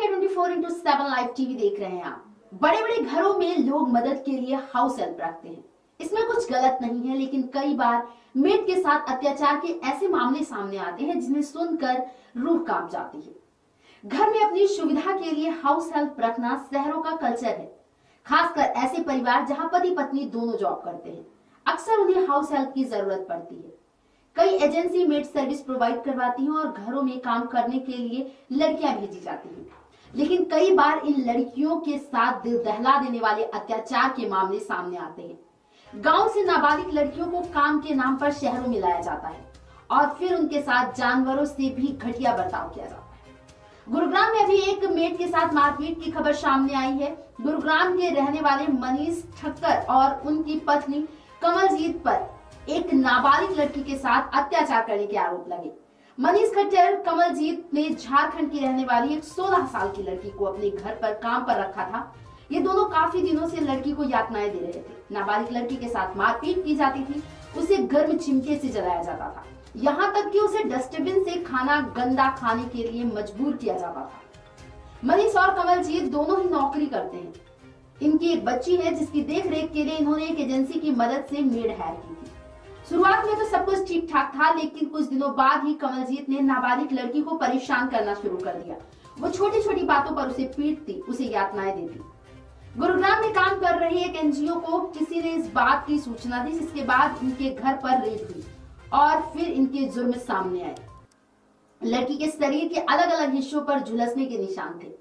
India 24/7 live TV देख रहे हैं आप। बड़े बड़े घरों में लोग मदद के लिए हाउस हेल्प रखते हैं। इसमें कुछ गलत नहीं है, लेकिन कई बार मेड के साथ अत्याचार के ऐसे मामले सामने आते हैं जिन्हें सुनकर रूह कांप जाती है। घर में अपनी सुविधा के लिए हाउस हेल्प रखना शहरों का कल्चर है, खासकर ऐसे परिवार जहां पति पत्नी दोनों जॉब करते हैं। अक्सर उन्हें हाउस हेल्प की जरूरत पड़ती है। कई एजेंसी मेड सर्विस प्रोवाइड करवाती हैं और घरों में काम करने के लिए लड़कियां भेजी जाती हैं। लेकिन कई बार इन लड़कियों के साथ दिल दहला देने वाले अत्याचार के मामले सामने आते हैं। गांव से नाबालिग लड़कियों को काम के नाम पर शहरों में लाया जाता है और फिर उनके साथ जानवरों से भी घटिया बर्ताव किया जाता है। गुरुग्राम में अभी एक मेड के साथ मारपीट की खबर सामने आई है। गुरुग्राम के रहने वाले मनीष ठक्कर और उनकी पत्नी कमलजीत पर एक नाबालिग लड़की के साथ अत्याचार करने के आरोप लगे। मनीष खट्टर कमलजीत ने झारखंड की रहने वाली एक 16 साल की लड़की को अपने घर पर काम पर रखा था। ये दोनों काफी दिनों से लड़की को यातनाएं दे रहे थे। नाबालिग लड़की के साथ मारपीट की जाती थी, उसे गर्म चिमटे से जलाया जाता था, यहाँ तक कि उसे डस्टबिन से खाना गंदा खाने के लिए मजबूर किया जाता था। मनीष और कमलजीत दोनों ही नौकरी करते हैं। इनकी एक बच्ची है जिसकी देखरेख के लिए इन्होंने एक एजेंसी की मदद से मेड हायर की थी। शुरुआत में तो सब कुछ ठीक ठाक था, लेकिन कुछ दिनों बाद ही कमलजीत ने नाबालिग लड़की को परेशान करना शुरू कर दिया। वो छोटी छोटी बातों पर उसे पीटती, उसे यातनाएं देती। गुरुग्राम में काम कर रही एक एनजीओ को किसी ने इस बात की सूचना दी, जिसके बाद इनके घर पर रेड हुई और फिर इनके जुर्म सामने आए। लड़की के शरीर के अलग अलग हिस्सों पर झुलसने के निशान थे।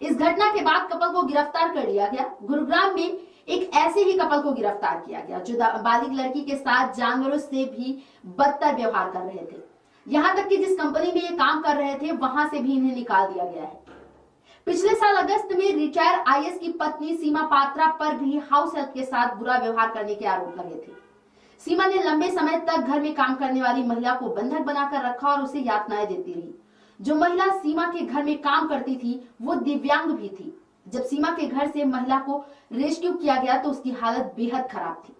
इस घटना के बाद कपल को गिरफ्तार कर लिया गया। गुरुग्राम में एक ऐसे ही कपल को गिरफ्तार किया गया जो नाबालिग लड़की के साथ जानवरों से भी बदतर व्यवहार कर रहे थे। यहाँ तक कि जिस कंपनी में ये काम कर रहे थे वहां से भी इन्हें निकाल दिया गया है। पिछले साल अगस्त में रिटायर आईएएस की पत्नी सीमा पात्रा पर भी हाउस हेल्प के साथ बुरा व्यवहार करने के आरोप लगे थे। सीमा ने लंबे समय तक घर में काम करने वाली महिला को बंधक बनाकर रखा और उसे यातनाएं देती रही। जो महिला सीमा के घर में काम करती थी वो दिव्यांग भी थी। जब सीमा के घर से महिला को रेस्क्यू किया गया तो उसकी हालत बेहद खराब थी।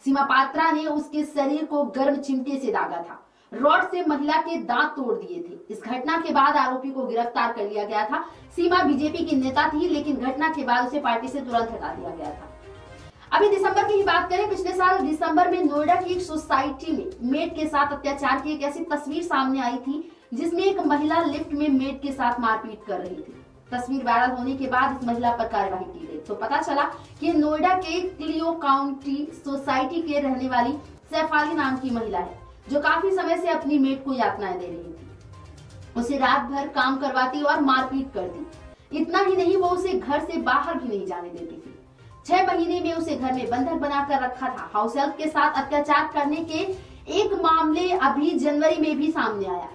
सीमा पात्रा ने उसके शरीर को गर्म चिमटे से दागा था, रॉड से महिला के दांत तोड़ दिए थे। इस घटना के बाद आरोपी को गिरफ्तार कर लिया गया था। सीमा बीजेपी की नेता थी, लेकिन घटना के बाद उसे पार्टी से तुरंत हटा दिया गया था। अभी दिसंबर की ही बात करें, पिछले साल दिसंबर में नोएडा की एक सोसाइटी में मेड के साथ अत्याचार की एक ऐसी तस्वीर सामने आई थी जिसमें एक महिला लिफ्ट में मेड के साथ मारपीट कर रही थी। तस्वीर वायरल होने के बाद इस महिला पर कार्रवाई की गई तो पता चला कि नोएडा के क्लियो काउंटी सोसाइटी के रहने वाली सैफाली नाम की महिला है, जो काफी समय से अपनी मेड को यातनाएं दे रही थी। उसे रात भर काम करवाती और मारपीट करती। इतना ही नहीं, वो उसे घर से बाहर भी नहीं जाने देती थी। 6 महीने में उसे घर में बंधक बनाकर रखा था। हाउस हेल्प के साथ अत्याचार करने के एक मामले अभी जनवरी में भी सामने आया।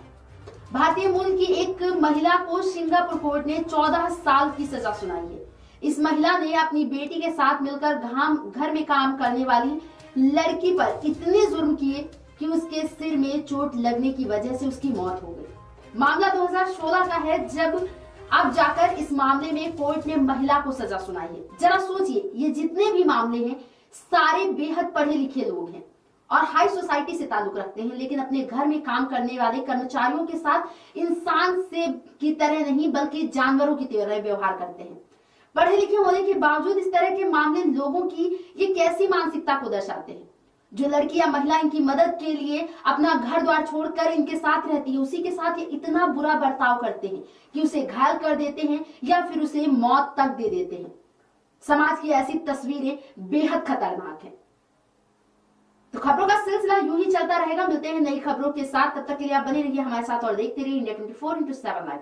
भारतीय मूल की एक महिला को सिंगापुर कोर्ट ने 14 साल की सजा सुनाई है। इस महिला ने अपनी बेटी के साथ मिलकर घर में काम करने वाली लड़की पर इतने जुर्म किए कि उसके सिर में चोट लगने की वजह से उसकी मौत हो गई। मामला 2016 का है, जब अब जाकर इस मामले में कोर्ट ने महिला को सजा सुनाई है। जरा सोचिए, ये जितने भी मामले हैं सारे बेहद पढ़े लिखे लोग हैं और हाई सोसाइटी से ताल्लुक रखते हैं, लेकिन अपने घर में काम करने वाले कर्मचारियों के साथ इंसान से की तरह नहीं बल्कि जानवरों की तरह व्यवहार करते हैं। पढ़े लिखे होने के बावजूद इस तरह के मामले लोगों की ये कैसी मानसिकता को दर्शाते हैं। जो लड़की या महिला इनकी मदद के लिए अपना घर द्वार छोड़कर इनके साथ रहती है, उसी के साथ ये इतना बुरा बर्ताव करते हैं कि उसे घायल कर देते हैं या फिर उसे मौत तक दे देते हैं। समाज की ऐसी तस्वीरें बेहद खतरनाक है। तो खबरों का सिलसिला यूं ही चलता रहेगा। मिलते हैं नई खबरों के साथ, तब तक के लिए आप बने रहिए हमारे साथ और देखते रहिए इंडिया 24/7 लाइव।